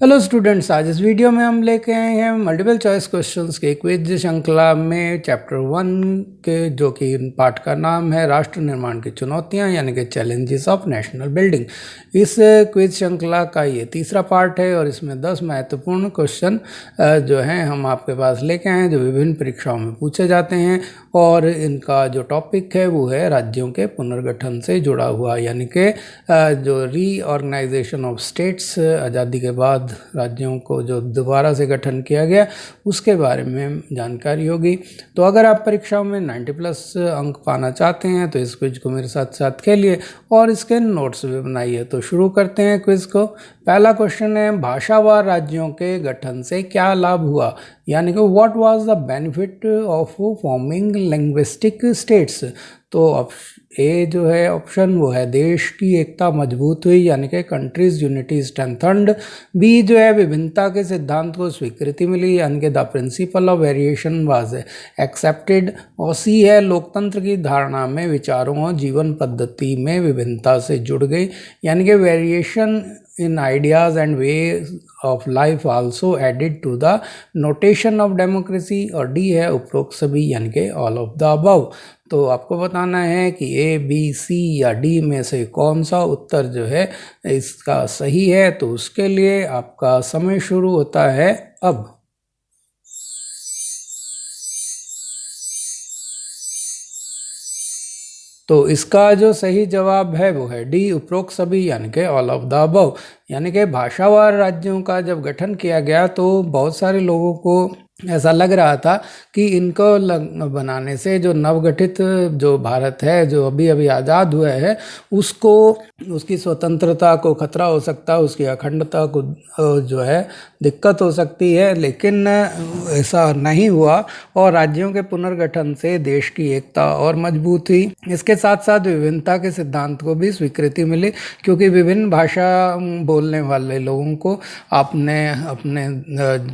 Hello students, आज इस video में हम लेके आए हैं मल्टीपल चॉइस क्वेश्चंस के क्विज श्रृंखला में चैप्टर 1 के, जो कि पाठ का नाम है राष्ट्र निर्माण की चुनौतियां, यानी कि चैलेंजेस ऑफ नेशनल बिल्डिंग। इस क्विज श्रृंखला का ये तीसरा पार्ट है और इसमें 10 महत्वपूर्ण क्वेश्चन जो हैं हम आपके पास लेके आए हैं, जो विभिन्न परीक्षाओं में पूछे जाते हैं। और इनका जो टॉपिक है वो है राज्यों के पुनर्गठन से जुड़ा हुआ, यानी कि जो रीऑर्गेनाइजेशन ऑफ स्टेट्स, आज़ादी के बाद राज्यों को जो दोबारा से गठन किया गया उसके बारे में जानकारी होगी। तो अगर आप परीक्षाओं में 90+ अंक पाना चाहते हैं तो इस क्विज को मेरे साथ साथ खेलिए और इसके नोट्स भी बनाइए। तो शुरू करते हैं क्विज को। पहला क्वेश्चन है, भाषावार राज्यों के गठन से क्या लाभ हुआ, यानी कि what was the benefit of forming linguistic states. तो ए जो है ऑप्शन वो है देश की एकता मजबूत हुई, यानी कि कंट्रीज यूनिटी स्ट्रेंथन्ड। बी जो है विभिन्नता के सिद्धांत को स्वीकृति मिली, यानी कि the principle of variation was accepted. और सी है लोकतंत्र की धारणा में विचारों और जीवन पद्धति में विभिन्नता से जुड़ गई, यानी कि variation in ideas and ways of life also added to the notation of democracy। और डी है उपरोक्त सभी, यानी कि all of the above। तो आपको बताना है कि ए, बी, सी या डी में से कौन सा उत्तर जो है इसका सही है। तो उसके लिए आपका समय शुरू होता है अब। तो इसका जो सही जवाब है वो है डी, उपरोक्त सभी, यानी कि ऑल ऑफ द अबव। यानी कि भाषावार राज्यों का जब गठन किया गया तो बहुत सारे लोगों को ऐसा लग रहा था कि इनको बनाने से जो नवगठित जो भारत है, जो अभी अभी आज़ाद हुआ है, उसको उसकी स्वतंत्रता को खतरा हो सकता है, उसकी अखंडता को जो है दिक्कत हो सकती है। लेकिन ऐसा नहीं हुआ और राज्यों के पुनर्गठन से देश की एकता और मजबूत हुई। इसके साथ साथ विभिन्नता के सिद्धांत को भी स्वीकृति मिली, क्योंकि विभिन्न भाषा बोलने वाले लोगों को आपने अपने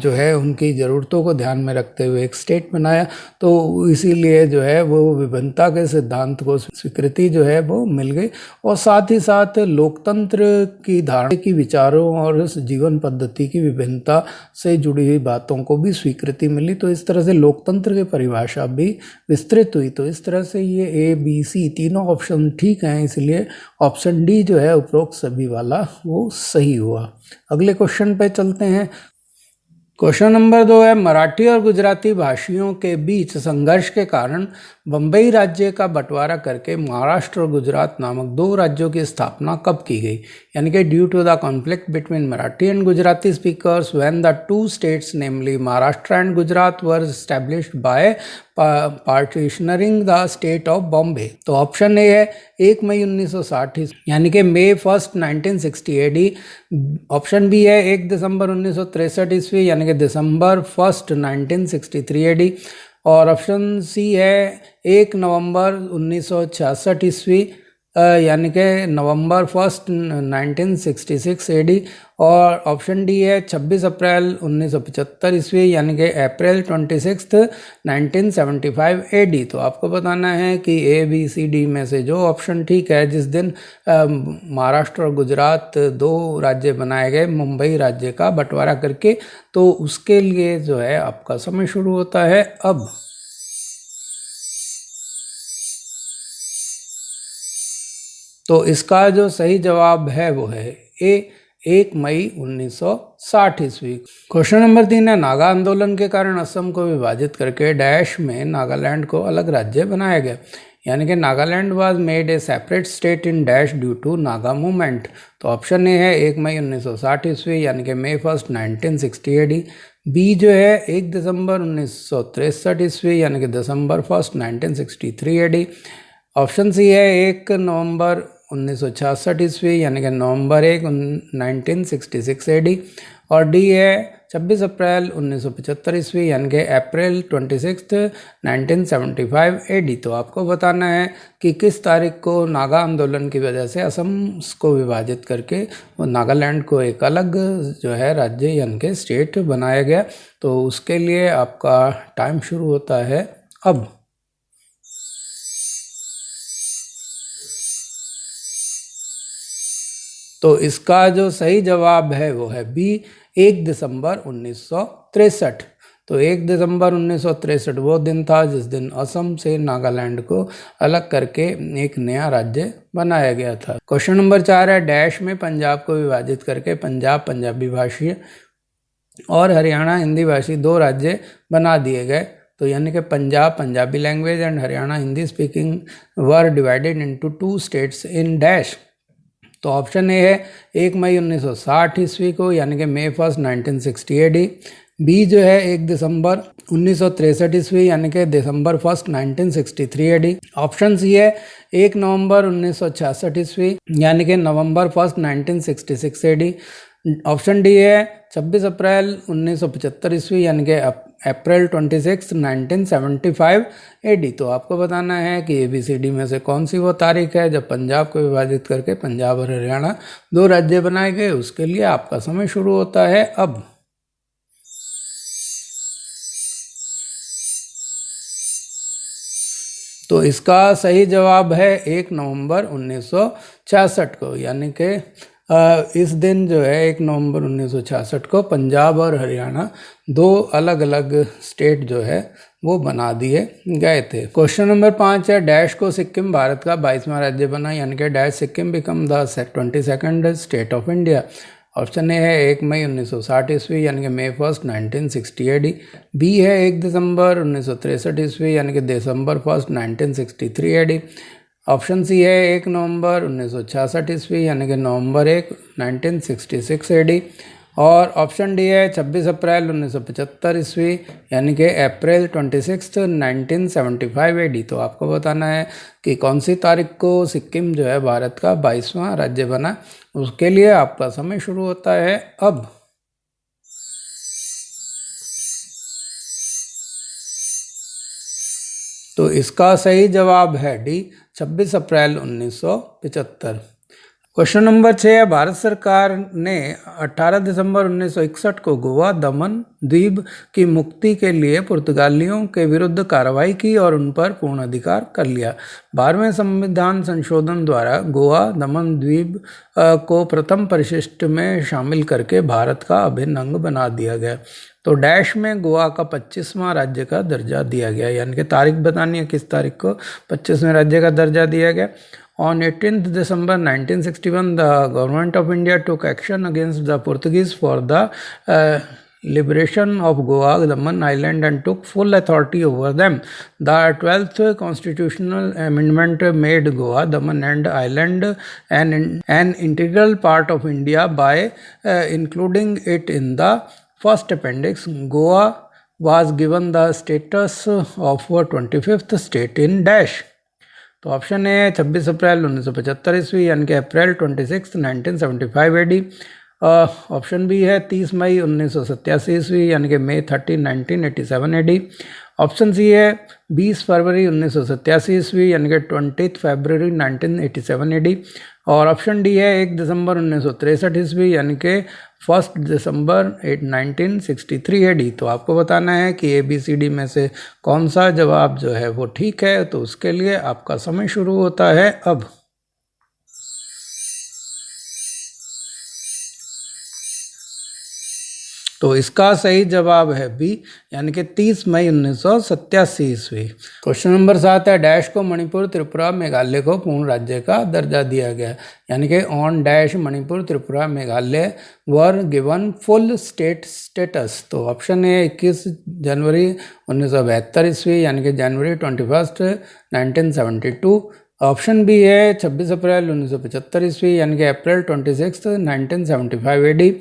जो है उनकी ज़रूरतों को ध्यान में रखते हुए एक स्टेट बनाया। तो इसीलिए जो है वो विभिन्नता के सिद्धांत को स्वीकृति जो है वो मिल गई। और साथ ही साथ लोकतंत्र की धारणा की विचारों और जीवन पद्धति की विभिन्नता से जुड़ी हुई बातों को भी स्वीकृति मिली। तो इस तरह से लोकतंत्र की परिभाषा भी विस्तृत हुई। तो इस तरह से ये ए, बी, सी तीनों ऑप्शन ठीक हैं, इसलिए ऑप्शन डी जो है उपरोक्त सभी वाला वो सही हुआ। अगले क्वेश्चन पे चलते हैं। क्वेश्चन नंबर 2 है, मराठी और गुजराती भाषियों के बीच संघर्ष के कारण बम्बई राज्य का बंटवारा करके महाराष्ट्र और गुजरात नामक 2 राज्यों की स्थापना कब की गई, यानी कि due to the conflict between Marathi and Gujarati speakers when the 2 states namely Maharashtra and Gujarat were established by partitioning the state of Bombay. तो ऑप्शन ए है 1 मई 1960, यानी कि May 1, 1960 AD। ऑप्शन बी है 1 दिसंबर 1963 ईस्वी, यानी कि दिसंबर 1, 1963 AD। और ऑप्शन सी है 1 नवंबर 1966 ईस्वी, यानी कि नवंबर 1, 1966 AD। और ऑप्शन डी है 26 अप्रैल 1975 ईस्वी, यानी कि अप्रैल 26, 1975 AD। तो आपको बताना है कि ए, बी, सी, डी में से जो ऑप्शन ठीक है, जिस दिन महाराष्ट्र और गुजरात 2 राज्य बनाए गए मुंबई राज्य का बंटवारा करके, तो उसके लिए जो है आपका समय शुरू होता है अब। तो इसका जो सही जवाब है वो है ए, 1 मई 1960 ईस्वी। क्वेश्चन नंबर 3 है, नागा आंदोलन के कारण असम को विभाजित करके डैश में नागालैंड को अलग राज्य बनाया गया, यानी कि Nagaland was made a separate state in dash due to Naga movement. तो ऑप्शन ए है 1 मई 1960 ईस्वी, यानी कि May 1, 1960 AD। बी जो है 1 दिसंबर 1963 ईस्वी, यानी कि दिसंबर 1, 1963 AD। ऑप्शन सी है 1 नवंबर 1966 ईस्वी, यानी कि नवंबर 1, 1966 AD। और डी है 26 अप्रैल 1975 ईस्वी, यानी कि अप्रैल 26, 1975 AD। तो आपको बताना है कि किस तारीख को नागा आंदोलन की वजह से असम को विभाजित करके नागालैंड को एक अलग जो है राज्य यानी कि स्टेट बनाया गया। तो उसके लिए आपका टाइम शुरू होता है अब। तो इसका जो सही जवाब है वो है बी, 1 दिसंबर 1963। तो 1 दिसंबर 1963 वो दिन था जिस दिन असम से नागालैंड को अलग करके एक नया राज्य बनाया गया था। क्वेश्चन नंबर 4 है, डैश में पंजाब को विभाजित करके पंजाब पंजाबी भाषी और हरियाणा हिंदी भाषी 2 राज्य बना दिए गए। तो यानी कि Punjab Punjabi language and Haryana Hindi speaking were divided into 2 states in dash. तो ऑप्शन ए है 1 मई 1960 ईस्वी को, यानी कि May 1, 1960 AD। बी जो है 1 दिसंबर 1963 ईस्वी, यानी कि December 1, 1963 AD। ऑप्शन सी है 1 नवंबर 1966 ईस्वी, यानी कि November 1, 1966 AD। ऑप्शन डी है 26 अप्रैल 1975 ईस्वी, यानी कि April 26, 1975 AD। तो आपको बताना है कि ABCD में से कौन सी वो तारीख है जब पंजाब को विभाजित करके पंजाब और हरियाणा 2 राज्य बनाए गए। उसके लिए आपका समय शुरू होता है अब। तो इसका सही जवाब है 1 नवंबर 1966 को, यानी कि इस दिन जो है 1 नवंबर 1966 को पंजाब और हरियाणा 2 अलग अलग स्टेट जो है वो बना दिए गए थे। क्वेश्चन नंबर 5 है, डैश को सिक्किम भारत का 22वां राज्य बना, यानी कि dash Sikkim become the 22nd state of India. Option A है 1 मई 1960 ईस्वी, यानी कि May 1, 1960 AD। बी है 1 दिसंबर 1963 ईस्वी, यानी कि December 1, 1963 AD। ऑप्शन सी है 1 नवंबर 1966 ईस्वी, यानी कि November 1, 1966 AD। और ऑप्शन डी है 26 अप्रैल 1975 ईस्वी, यानी कि April 26, 1975 AD। तो आपको बताना है कि कौन सी तारीख को सिक्किम जो है भारत का 22वां राज्य बना। उसके लिए आपका समय शुरू होता है अब। तो इसका सही जवाब है डी 26 अप्रैल 1975। क्वेश्चन नंबर 6 है, भारत सरकार ने 18 दिसंबर 1961 को गोवा दमन द्वीप की मुक्ति के लिए पुर्तगालियों के विरुद्ध कार्रवाई की और उन पर पूर्ण अधिकार कर लिया। 12वें संविधान संशोधन द्वारा गोवा दमन द्वीप को प्रथम परिशिष्ट में शामिल करके भारत का अभिन्न अंग बना दिया गया। तो डैश में गोवा का 25वां राज्य का दर्जा दिया गया, यानी कि तारीख बतानी है किस तारीख को 25वें राज्य का दर्जा दिया गया। On 18th December 1961, the government of India took action against the Portuguese for the liberation of Goa, Daman Island, and took full authority over them. The 12th constitutional amendment made Goa, Daman and Island an integral part of India by including it in the first appendix. Goa was given the status of 25th state in dash। तो option ए 26 अप्रैल 1975 ईस्वी, यानी कि April 26, 1975 AD। Option B है 30 मई 1987 ईस्वी, यानी कि May 30, 1987 AD। Option C है 20 फरवरी 1987 ईस्वी, यानी कि 20 फरवरी 1987 AD। और ऑप्शन डी है 1 दिसंबर 1963 ईस्वी, यानी कि 1 दिसंबर 1963 AD। तो आपको बताना है कि ABCD में से कौन सा जवाब जो है वो ठीक है। तो उसके लिए आपका समय शुरू होता है अब। तो इसका सही जवाब है बी, यानी कि 30 मई 1987 ईस्वी। क्वेश्चन नंबर 7 है, डैश को मणिपुर त्रिपुरा मेघालय को पूर्ण राज्य का दर्जा दिया गया, यानी कि on dash Manipur Tripura Meghalaya were given full state status. तो ऑप्शन है 21 जनवरी 1972 ईस्वी, यानी कि January 21, 1972। ऑप्शन बी है 26 अप्रैल 1975 ईस्वी, यानी कि April 26, 1975 AD।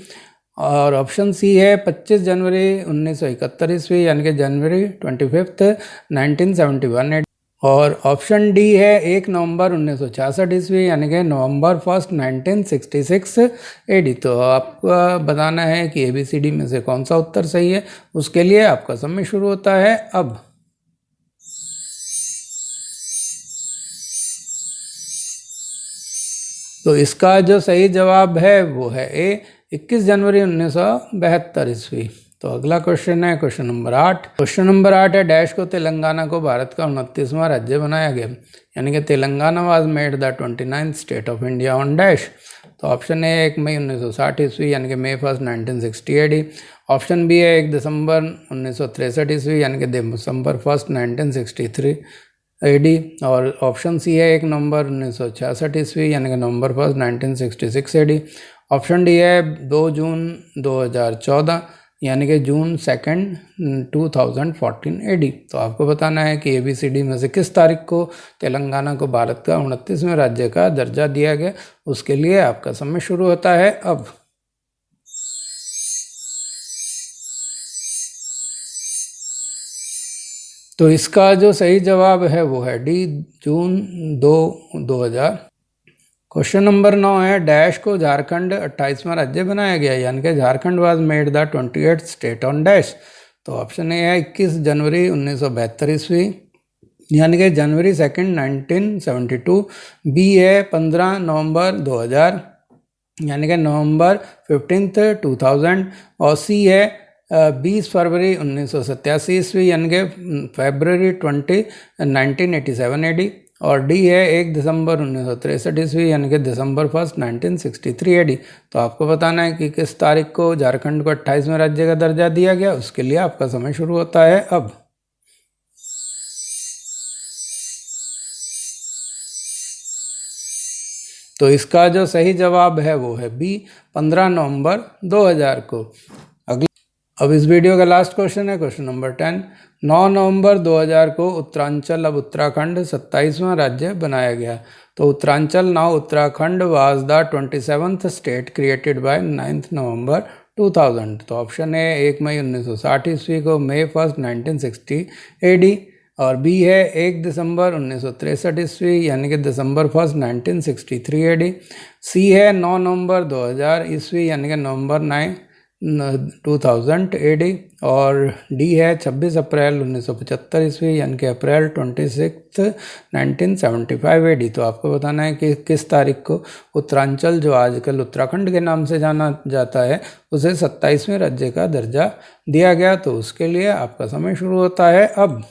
और ऑप्शन सी है 25 जनवरी 1971 ईस्वी, यानी कि January 25, 1971 AD। और ऑप्शन डी है 1 नवंबर 1966 ईस्वी, यानी कि November 1, 1966 AD। तो आपको बताना है कि ABCD में से कौन सा उत्तर सही है। उसके लिए आपका समय शुरू होता है अब। तो इसका जो सही जवाब है वो है ए 21 जनवरी 1972 ईस्वी। तो अगला क्वेश्चन है क्वेश्चन नंबर 8। क्वेश्चन नंबर 8 है, डैश को तेलंगाना को भारत का 29वां राज्य बनाया गया, यानी कि Telangana was made the 29th state of India on dash. तो ऑप्शन ए 1 मई 1960 ईस्वी यानी कि May 1, 1960 AD। ऑप्शन बी है 1 दिसंबर 1963 ईस्वी यानी कि दिसंबर 1, 1963 AD। और ऑप्शन सी है 1 नवंबर 1966 ईस्वी यानी कि नवंबर 1, 1966 AD। ऑप्शन डी है 2 जून 2014 यानी कि जून 2, 2014 AD। तो आपको बताना है कि ABCD में से किस तारीख को तेलंगाना को भारत का 29वें राज्य का दर्जा दिया गया। उसके लिए आपका समय शुरू होता है अब। तो इसका जो सही जवाब है वो है डी, जून 2, 2000। क्वेश्चन नंबर 9 है, डैश को झारखंड 28वां राज्य बनाया गया यानी कि Jharkhand was made the 28th state on dash. तो ऑप्शन ए है 21 जनवरी 1972 ईस्वी यानी कि जनवरी 2, 1972। बी है 15 नवंबर 2000 यानी कि नवंबर 15, 2000। और सी है 20 फरवरी 1987 ईस्वी यानी कि फरवरी 20, 1987 AD। और डी है 1 दिसंबर 1963 ईस्वी यानी कि दिसंबर 1, 1963 AD। तो आपको बताना है कि किस तारीख को झारखंड को 28वें राज्य का दर्जा दिया गया। उसके लिए आपका समय शुरू होता है अब। तो इसका जो सही जवाब है वो है बी, 15 नवंबर 2000 को। अब इस वीडियो का लास्ट क्वेश्चन है क्वेश्चन नंबर 10। 9 नवंबर 2000 को उत्तरांचल अब उत्तराखंड 27वां राज्य बनाया गया। तो Uttaranchal now Uttarakhand was the 27th state created by 9 नवंबर 2000। तो ऑप्शन है 1 मई 1960 ईस्वी को May 1, 1960 AD। और बी है 1 दिसंबर 1963 ईस्वी यानी कि दिसंबर 1, 1963 AD। सी है 9 नवंबर 2000 ईस्वी यानी कि नवंबर 9, 2000 AD। और डी है 26 अप्रैल 1975 ईस्वी यानी कि अप्रैल 26, 1975 AD। तो आपको बताना है कि किस तारीख को उत्तरांचल, जो आजकल उत्तराखंड के नाम से जाना जाता है, उसे 27वें राज्य का दर्जा दिया गया। तो उसके लिए आपका समय शुरू होता है अब।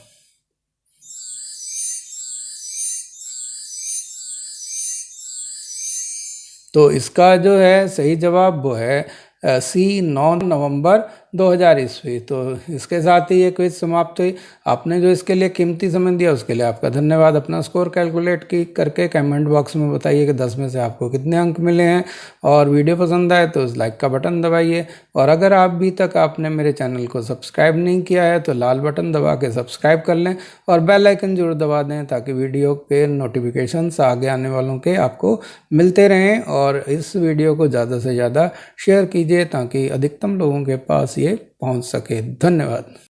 तो इसका जो है सही जवाब वो है सी, 9 नवंबर 2000 ईस्वी। तो इसके साथ ही ये क्विज समाप्त हुई। आपने जो इसके लिए कीमती समय दिया उसके लिए आपका धन्यवाद। अपना स्कोर कैलकुलेट करके कमेंट बॉक्स में बताइए कि 10 में से आपको कितने अंक मिले हैं। और वीडियो पसंद आए तो उस लाइक का बटन दबाइए। और अगर आप अभी तक आपने मेरे चैनल को सब्सक्राइब नहीं किया है तो लाल बटन दबा के सब्सक्राइब कर लें और बेल आइकन जरूर दबा दें ताकि वीडियो के नोटिफिकेशंस आगे आने वालों के आपको मिलते रहें। और इस वीडियो को ज़्यादा से ज़्यादा शेयर कीजिए ताकि अधिकतम लोगों के पास ये पहुंच सके। धन्यवाद।